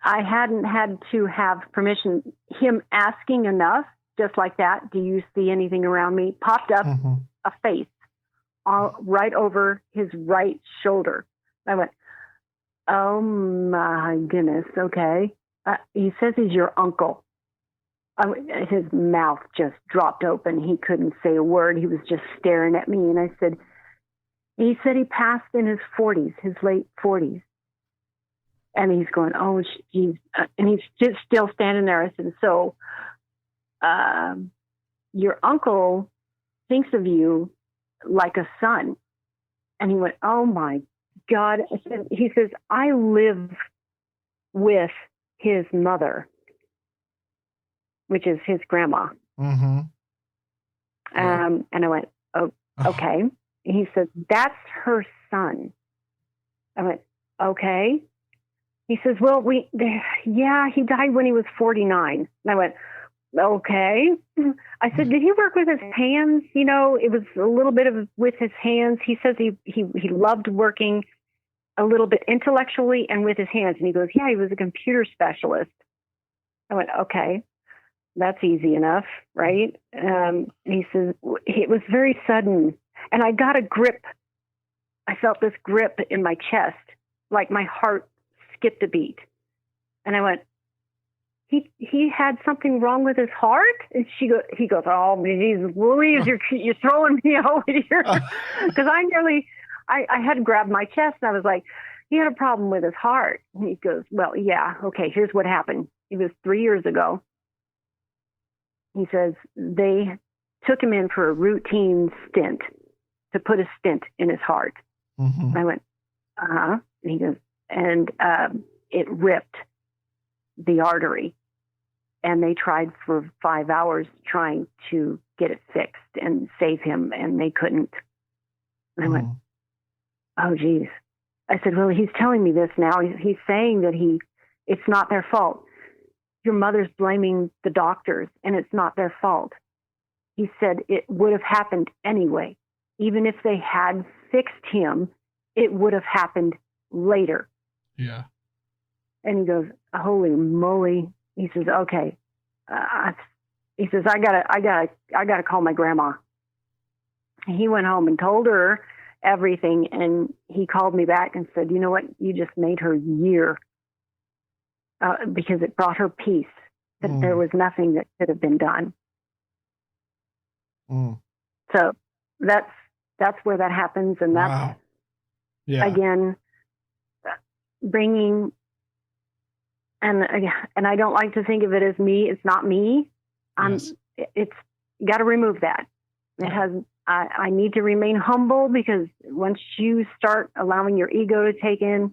Speaker 3: I hadn't had to have permission. Him asking enough, just like that, do you see anything around me? Popped up a face right over his right shoulder. I went, oh my goodness, okay. He says he's your uncle. His mouth just dropped open. He couldn't say a word. He was just staring at me. And he said he passed in his 40s, his late 40s. And he's going, oh, geez. And he's just still standing there. I said, so your uncle thinks of you like a son. And he went, oh, my God. He says, I live with his mother, which is his grandma.
Speaker 2: Mm-hmm.
Speaker 3: And I went, oh, okay. He said, that's her son. I went, okay. He says, well, he died when he was 49. And I went, okay. I said, did he work with his hands? It was a little bit of with his hands. He says he loved working a little bit intellectually and with his hands. And he goes, yeah, he was a computer specialist. I went, okay, that's easy enough, right? He says, it was very sudden. And I got a grip. I felt this grip in my chest, like my heart skipped a beat. And I went, he had something wrong with his heart? And he goes, oh, Jesus Louise, you're throwing me over here. Because I had grabbed my chest and I was like, he had a problem with his heart. And he goes, well, yeah, okay, here's what happened. It was 3 years ago. He says they took him in for a routine stent to put a stent in his heart.
Speaker 2: Mm-hmm.
Speaker 3: And I went, and he goes, and it ripped the artery. And they tried for 5 hours trying to get it fixed and save him, and they couldn't. And I went, oh, geez. I said, well, he's telling me this now. He's saying that it's not their fault. Your mother's blaming the doctors, and it's not their fault. He said it would have happened anyway. Even if they had fixed him, it would have happened later.
Speaker 2: Yeah.
Speaker 3: And he goes, holy moly. He says, okay. He says, I gotta call my grandma. He went home and told her everything. And he called me back and said, you know what? You just made her year, because it brought her peace that there was nothing that could have been done. So that's where that happens. And that's, again, bringing, and I don't like to think of it as me. It's not me. It's got to remove that. It has, I need to remain humble, because once you start allowing your ego to take in,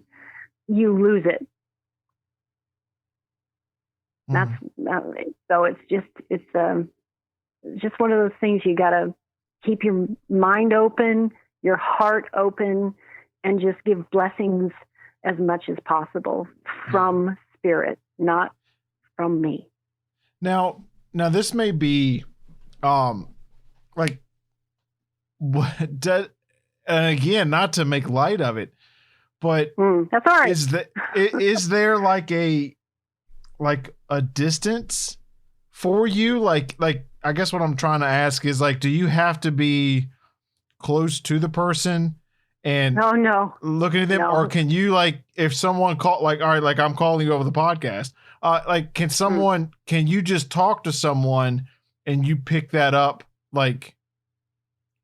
Speaker 3: you lose it. So it's just one of those things. You got to keep your mind open, your heart open, and just give blessings as much as possible from spirit, not from me.
Speaker 2: Now this may be, like, what does, and again, not to make light of it, but
Speaker 3: that's all right.
Speaker 2: Is there like a distance for you? Like, I guess what I'm trying to ask is, like, do you have to be close to the person and
Speaker 3: no
Speaker 2: looking at them, or can you, like, if someone call, like, all right, like I'm calling you over the podcast, like, can you just talk to someone and you pick that up, like,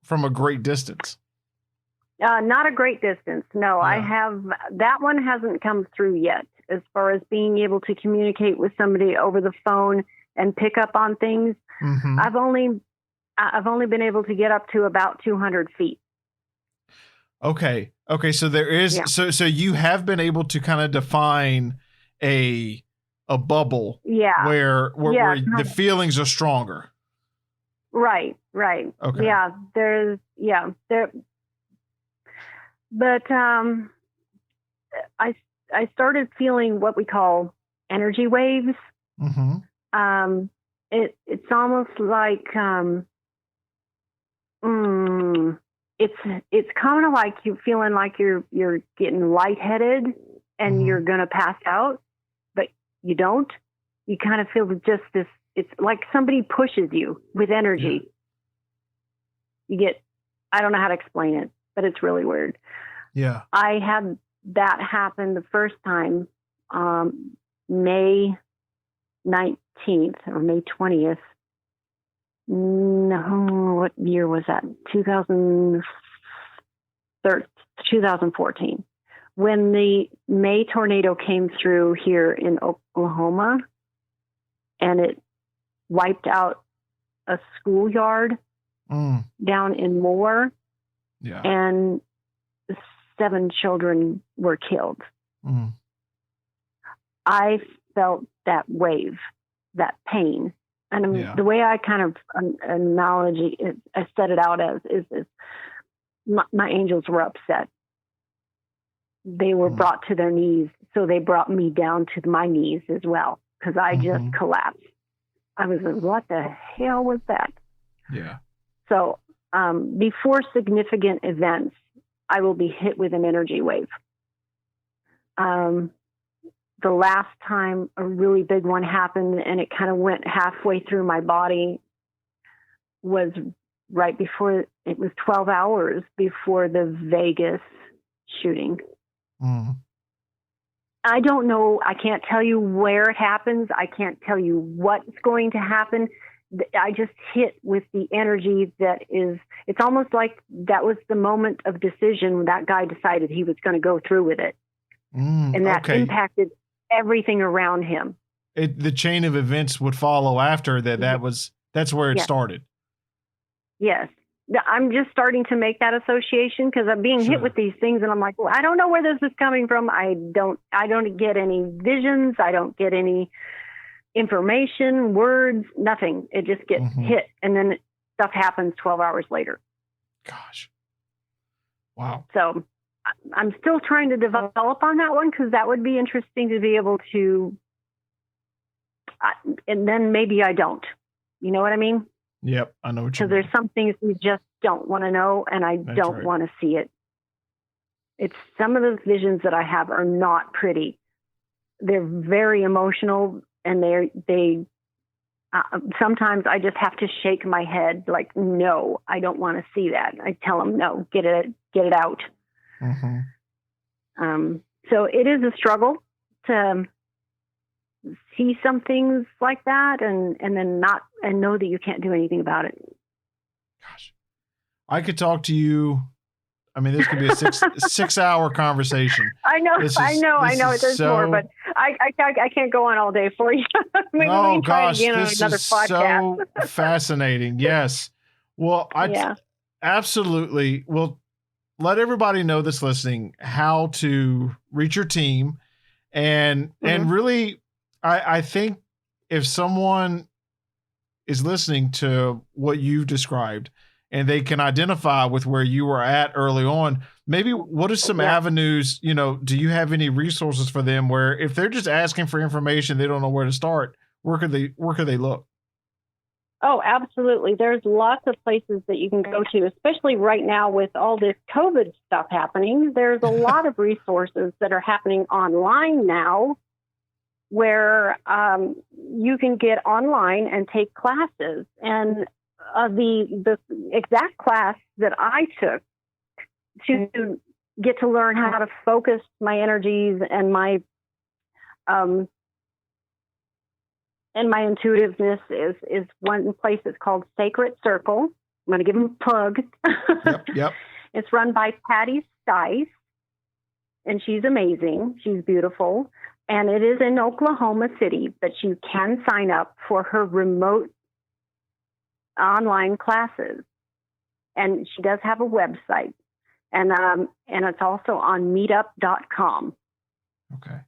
Speaker 2: from a great distance?
Speaker 3: Not a great distance. No, yeah. That one hasn't come through yet, as far as being able to communicate with somebody over the phone and pick up on things. Mm-hmm. I've only been able to get up to about 200 feet.
Speaker 2: Okay. So there is, so you have been able to kind of define a bubble, where the feelings are stronger.
Speaker 3: Right.
Speaker 2: Okay.
Speaker 3: Yeah, there. But I started feeling what we call energy waves.
Speaker 2: Mm-hmm.
Speaker 3: It's almost like it's kind of like you feeling like you're getting lightheaded and you're gonna pass out, but you don't. You kind of feel just this. It's like somebody pushes you with energy. Yeah. You get. I don't know how to explain it, but it's really weird.
Speaker 2: Yeah.
Speaker 3: I had that happen the first time, May 19th or May 20th. No, what year was that? 2014. When the May tornado came through here in Oklahoma and it wiped out a schoolyard down in Moore.
Speaker 2: Yeah.
Speaker 3: And 7 children were killed. I felt that wave, that pain. And the way I kind of analogy it, I set it out as is my angels were upset. They were brought to their knees, so they brought me down to my knees as well because I just collapsed. I was like, what the hell was that?
Speaker 2: Yeah.
Speaker 3: So before significant events, I will be hit with an energy wave. The last time a really big one happened and it kind of went halfway through my body was right before, it was 12 hours before the Vegas shooting. I don't know. I can't tell you where it happens. I can't tell you what's going to happen. I just hit with the energy that is, it's almost like that was the moment of decision when that guy decided he was going to go through with it. And that impacted everything around him.
Speaker 2: The chain of events would follow after that. That's where it started. Yes.
Speaker 3: I'm just starting to make that association because I'm being hit with these things and I'm like, well, I don't know where this is coming from. I don't get any visions. I don't get any information, words, nothing. It just gets hit. And then stuff happens 12 hours later.
Speaker 2: Gosh. Wow.
Speaker 3: So I'm still trying to develop on that one because that would be interesting to be able to, and then maybe I don't. You know what I mean?
Speaker 2: Yep, I know what you mean.
Speaker 3: Because there's some things you just don't want to know, and I don't want to see it. It's some of those visions that I have are not pretty. They're very emotional, and they sometimes I just have to shake my head like, no, I don't want to see that. I tell them, no, get it out. So it is a struggle to see some things like that and then not, and know that you can't do anything about it.
Speaker 2: Gosh, I could talk to you. I mean, this could be a 6-hour conversation.
Speaker 3: I know. There's more, but I can't go on all day for you. Maybe we can try again on another podcast.
Speaker 2: So fascinating. Yes. Well, absolutely. Well, let everybody know that's listening how to reach your team, and really, I think if someone is listening to what you've described and they can identify with where you were at early on, maybe what are some avenues, do you have any resources for them where if they're just asking for information, they don't know where to start, where could they look?
Speaker 3: Oh, absolutely. There's lots of places that you can go to, especially right now with all this COVID stuff happening. There's a lot of resources that are happening online now where you can get online and take classes. And the exact class that I took to get to learn how to focus my energies and my intuitiveness is one place that's called Sacred Circle. I'm going to give them a plug.
Speaker 2: Yep.
Speaker 3: It's run by Patty Stice, and she's amazing. She's beautiful. And it is in Oklahoma City, but you can sign up for her remote online classes. And she does have a website. And it's also on meetup.com. Okay.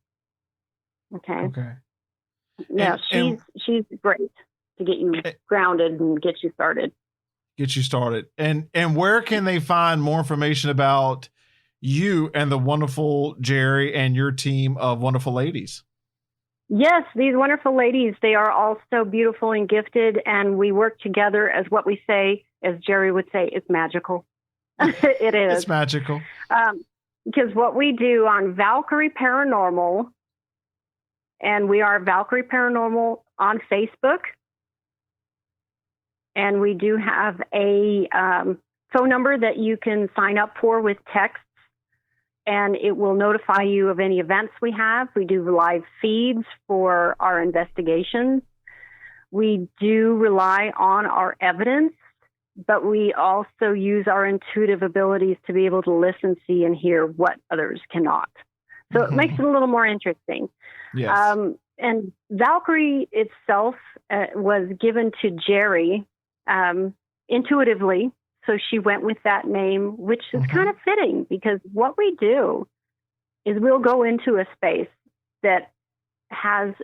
Speaker 3: Yeah, she's great to get you grounded and get you started.
Speaker 2: And where can they find more information about you and the wonderful Jerry and your team of wonderful ladies.
Speaker 3: Yes, these wonderful ladies, they are all so beautiful and gifted, and we work together as what we say, as Jerry would say, it's magical. It is.
Speaker 2: It's magical.
Speaker 3: Because what we do on Valkyrie Paranormal, and we are Valkyrie Paranormal on Facebook, and we do have a phone number that you can sign up for with texts, and it will notify you of any events we have. We do live feeds for our investigations. We do rely on our evidence, but we also use our intuitive abilities to be able to listen, see, and hear what others cannot. So it makes it a little more interesting.
Speaker 2: Yes.
Speaker 3: And Valkyrie itself was given to Jerry intuitively. So she went with that name, which is kind of fitting, because what we do is we'll go into a space that has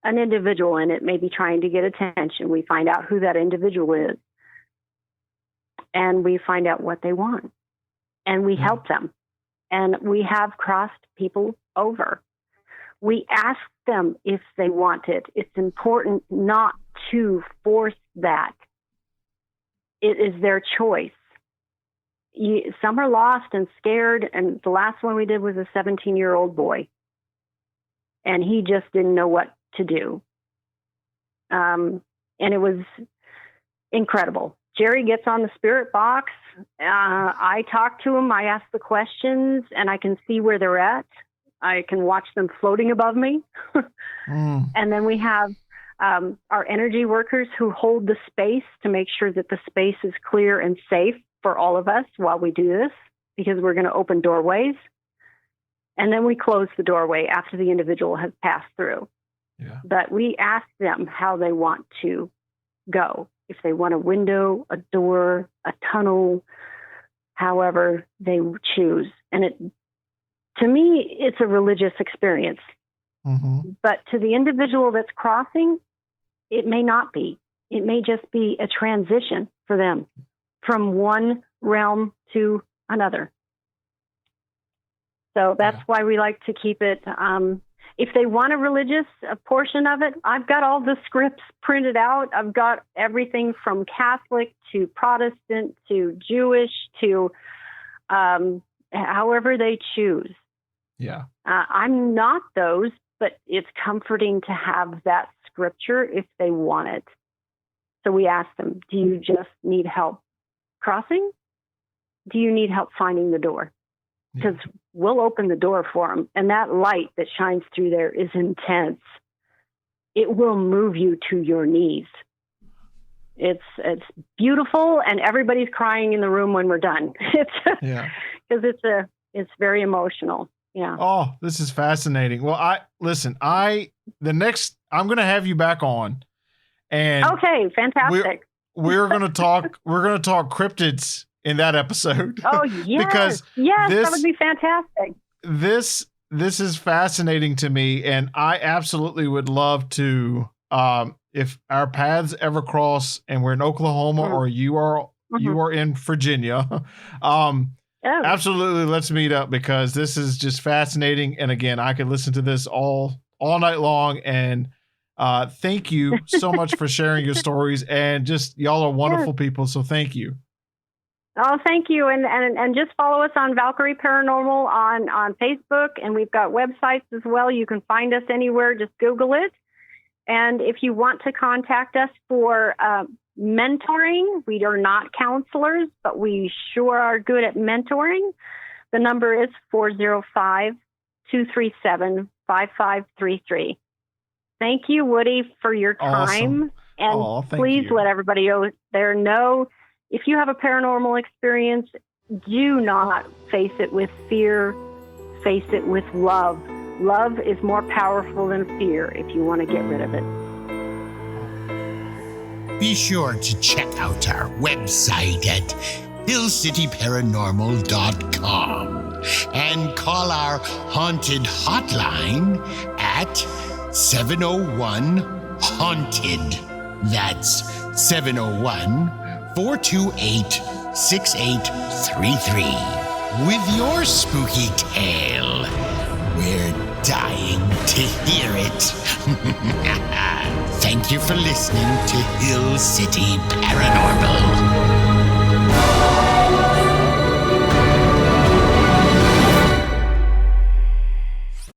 Speaker 3: an individual in it, maybe trying to get attention. We find out who that individual is, and we find out what they want, and we help them. And we have crossed people over. We ask them if they want it. It's important not to force that. It is their choice. Some are lost and scared, and the last one we did was a 17-year-old boy, and he just didn't know what to do. And it was incredible. Jerry gets on the spirit box. I talk to him. I ask the questions, and I can see where they're at. I can watch them floating above me. And then we have our energy workers who hold the space to make sure that the space is clear and safe for all of us while we do this, because we're going to open doorways. And then we close the doorway after the individual has passed through.
Speaker 2: Yeah.
Speaker 3: But we ask them how they want to go. If they want a window, a door, a tunnel, however they choose. And to me, it's a religious experience. But to the individual that's crossing, it may not be. It may just be a transition for them from one realm to another. So that's why we like to keep it. If they want a religious portion of it, I've got all the scripts printed out. I've got everything from Catholic to Protestant to Jewish to however they choose.
Speaker 2: Yeah.
Speaker 3: I'm not those, but it's comforting to have that scripture if they want it. So we ask them, do you just need help crossing? Do you need help finding the door? Because we'll open the door for them. And that light that shines through there is intense. It will move you to your knees. It's beautiful, and everybody's crying in the room when we're done. Because it's very emotional. Yeah.
Speaker 2: Oh, this is fascinating. Well, I'm going to have you back on, and
Speaker 3: okay, fantastic.
Speaker 2: We're going to talk cryptids in that episode.
Speaker 3: Oh, yes.
Speaker 2: Because
Speaker 3: that would be fantastic.
Speaker 2: This is fascinating to me, and I absolutely would love to, if our paths ever cross and we're in Oklahoma or you are in Virginia, absolutely, let's meet up, because this is just fascinating. And again, I could listen to this all night long. And thank you so much for sharing your stories, and just y'all are wonderful people. So thank you.
Speaker 3: Oh, thank you. And just follow us on Valkyrie Paranormal on Facebook, and we've got websites as well. You can find us anywhere. Just Google it. And if you want to contact us for mentoring, we are not counselors, but we sure are good at mentoring. The number is 405-237-5533. Thank you, Woody, for your time.
Speaker 2: Awesome.
Speaker 3: And please let everybody out there know, if you have a paranormal experience, do not face it with fear. Face it with love. Love is more powerful than fear if you want to get rid of it.
Speaker 1: Be sure to check out our website at hillcityparanormal.com and call our haunted hotline at 701-HAUNTED. That's 701-428-6833. with your spooky tale. We're dying to hear it. Thank you for listening to Hill City Paranormal.